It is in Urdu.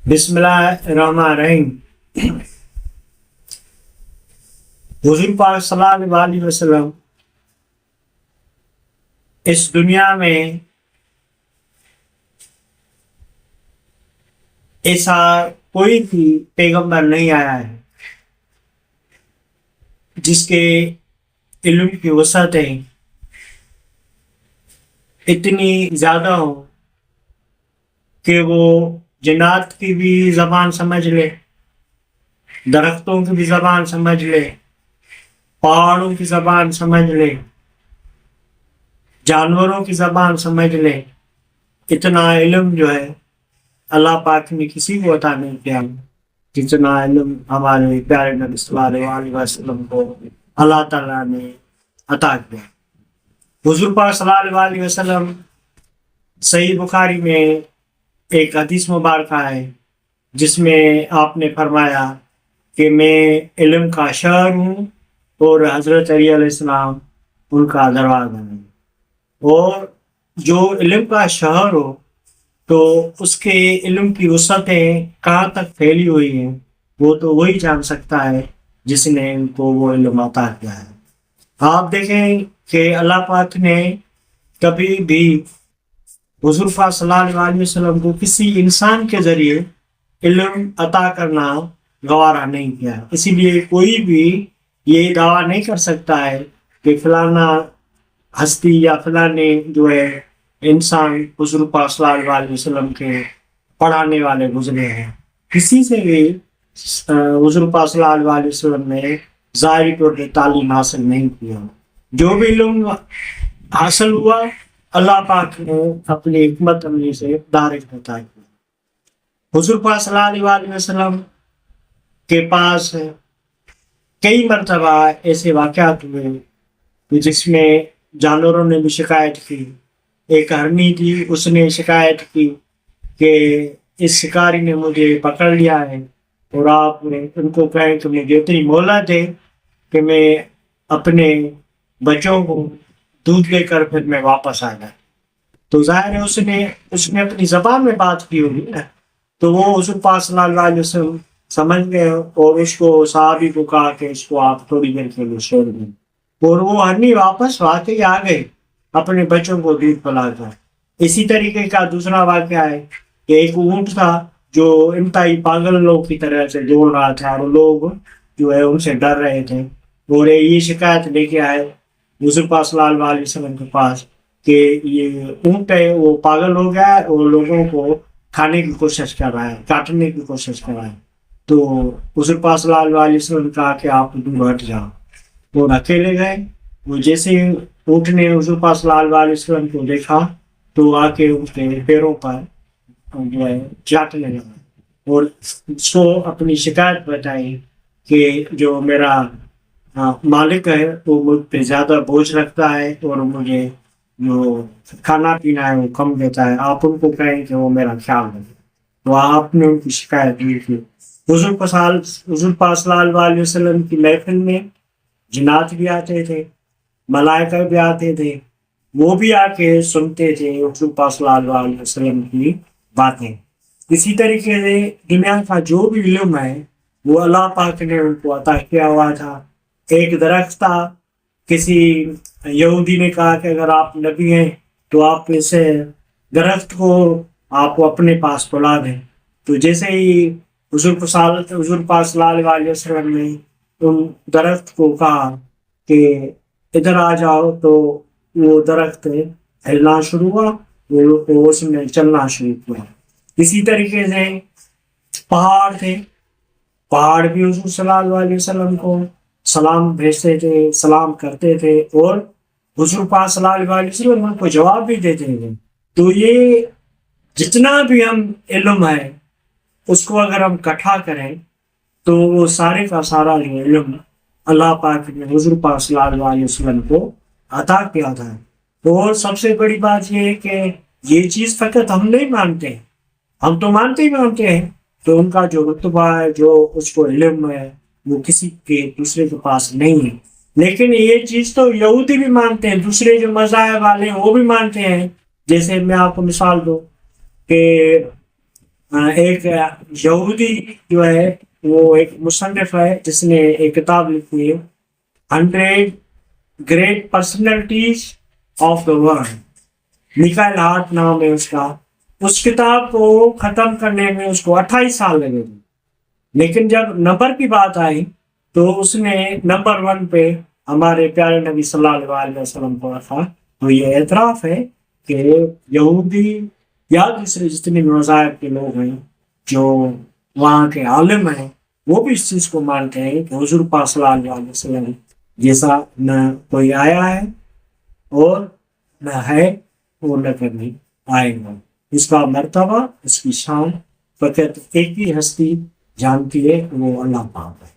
بسم اللہ الرحمن الرحیم۔ حضور پاک صلی اللہ علیہ وسلم اس دنیا میں ایسا کوئی بھی پیغمبر نہیں آیا ہے جس کے علم کی وسعتیں اتنی زیادہ ہو کہ وہ جنات کی بھی زبان سمجھ لے، درختوں کی بھی زبان سمجھ لے، پہاڑوں کی زبان سمجھ لے، جانوروں کی زبان سمجھ لے۔ اتنا علم جو ہے اللہ پاک نے کسی کو عطا نہیں کیا جتنا علم ہمارے پیارے نبی صلی اللہ علیہ وسلم کو اللہ تعالیٰ نے عطا کیا۔ حضور پاک صلی اللہ علیہ وسلم صحیح بخاری میں ایک حدیث مبارکہ ہے جس میں آپ نے فرمایا کہ میں علم کا شہر ہوں اور حضرت علی علیہ السلام ان کا دروازہ ہے۔ اور جو علم کا شہر ہو تو اس کے علم کی وسعتیں کہاں تک پھیلی ہوئی ہیں وہ تو وہی جان سکتا ہے جس نے ان کو وہ علم عطا کیا ہے۔ آپ دیکھیں کہ اللہ پاک نے کبھی بھی حضور پاک صلی اللہ علیہ وسلم کو کسی انسان کے ذریعے علم عطا کرنا گوارا نہیں کیا، اسی لیے کوئی بھی یہ دعویٰ نہیں کر سکتا ہے کہ فلانا ہستی یا فلانے جو ہے انسان حضور پاک صلی اللہ علیہ وسلم کے پڑھانے والے گزرے ہیں۔ کسی سے بھی حضور پاک صلی اللہ علیہ وسلم نے ظاہری طور پہ تعلیم حاصل نہیں کیا۔ جو بھی علم حاصل ہوا اللہ پاک نے اپنی حکمت عملی سے ڈائریکٹ عطا کیا۔ حضور پاک صلی اللہ علیہ وسلم کے پاس کئی مرتبہ ایسے واقعات ہوئے جس میں جانوروں نے بھی شکایت کی۔ ایک ہرنی تھی، اس نے شکایت کی کہ اس شکاری نے مجھے پکڑ لیا ہے، اور آپ نے ان کو کہیں کہ مجھے اتنی مہلت ہے کہ میں اپنے بچوں کو دودھ دے کر پھر میں واپس آ گیا۔ تو ظاہر ہے اس نے اپنی زبان میں بات کی ہوگی نا، تو وہ حضور پاک صلی اللہ علیہ وسلم سمجھ گئے اور اس کو صحابی کو کہا کہ اس کو آپ تھوڑی دیر کے لیے چھوڑ دیں، اور وہ ہرنی واپس واقعی آ گئے اپنے بچوں کو دودھ پلا کر۔ اسی طریقے کا دوسرا واقعہ ہے کہ ایک اونٹ تھا جو انتہائی پاگل لوگ کی طرح سے دوڑ رہا تھا، اور لوگ جو ہے ان سے ڈر رہے تھے، اور یہ شکایت لے کے آئے حضور پاک صلی اللہ علیہ وسلم کے پاس کہ یہ اونٹ ہے وہ پاگل ہو گیا ہے اور لوگوں کو کھانے کی کوشش کر رہا ہے، کاٹنے کی کوشش کر رہا ہے۔ تو حضور پاک صلی اللہ علیہ وسلم نے کہا کہ آپ دور ہٹ جاؤ، وہ اکیلے گئے۔ وہ جیسے اونٹ نے حضور پاک صلی اللہ علیہ وسلم کو دیکھا تو آ کے اس کے پیروں پر جو ہے چاٹنے لگا اور اس کو اپنی شکایت بتائی کہ جو میرا مالک ہے وہ مجھ پہ زیادہ بوجھ رکھتا ہے اور مجھے جو کھانا پینا ہے وہ کم دیتا ہے، آپ ان کو کہیں کہ وہ میرا خیال رکھے۔ تو آپ نے ان کی شکایت کی تھی۔ حضور پاک صلی اللہ علیہ وسلم کی محفل میں جنات بھی آتے تھے، ملائکہ بھی آتے تھے، وہ بھی آ کے سنتے تھے حضور پاک صلی اللہ علیہ وسلم کی باتیں۔ اسی طریقے سے دنیا کا جو بھی علم ہے وہ اللہ پاک نے ان کو عطا کیا ہوا تھا۔ ایک درخت تھا، کسی یہودی نے کہا کہ اگر آپ نبی ہیں تو آپ اسے درخت کو آپ اپنے پاس بلا دیں، تو جیسے ہی حضور پاک صلی اللہ علیہ وسلم نے ان درخت کو کہا کہ ادھر آ جاؤ تو وہ درخت ہلنا شروع ہوا، وہ اس میں چلنا شروع ہوا۔ اسی طریقے سے پہاڑ تھے، پہاڑ بھی حضور صلی اللہ علیہ وسلم کو سلام بھیجتے تھے، سلام کرتے تھے، اور حضور پاک صلی اللہ علیہ وسلم ان کو جواب بھی دیتے تھے۔ تو یہ جتنا بھی ہم علم ہے اس کو اگر ہم اکٹھا کریں تو وہ سارے کا سارا علم اللہ پاک نے حضور پاک صلی اللہ علیہ وسلم کو عطا کیا تھا۔ اور سب سے بڑی بات یہ ہے کہ یہ چیز فقط ہم نہیں مانتے، ہم تو مانتے ہیں، تو ان کا جو رتبہ ہے، جو اس کو علم ہے، وہ کسی کے دوسرے کے پاس نہیں ہے۔ لیکن یہ چیز تو یہودی بھی مانتے ہیں، دوسرے جو مذاہب والے ہیں وہ بھی مانتے ہیں۔ جیسے میں آپ کو مثال دوں کہ ایک یہودی جو ہے وہ ایک مصنف ہے جس نے ایک کتاب لکھی ہے 100 great personalities of the world, Michael Hart نام ہے اس کا. اس کتاب کو ختم کرنے میں اس کو 28 سال لگے تھے، لیکن جب نمبر کی بات آئی تو اس نے نمبر 1 پہ ہمارے پیارے نبی صلی اللہ علیہ وسلم کو رکھا. تو یہ اعتراف ہے کہ یہودی یا دوسرے جتنے بھی مذاہب کے لوگ ہیں جو وہاں کے عالم ہیں وہ بھی اس چیز کو مانتے ہیں کہ حضور پاک صلی اللہ علیہ وسلم جیسا نہ کوئی آیا ہے اور نہ ہے اور نہ کبھی آئے گا. اس کا مرتبہ، اس کی شان فقط ایک ہی ہستی جانتی ہے، وہ اللہ پاک ہے.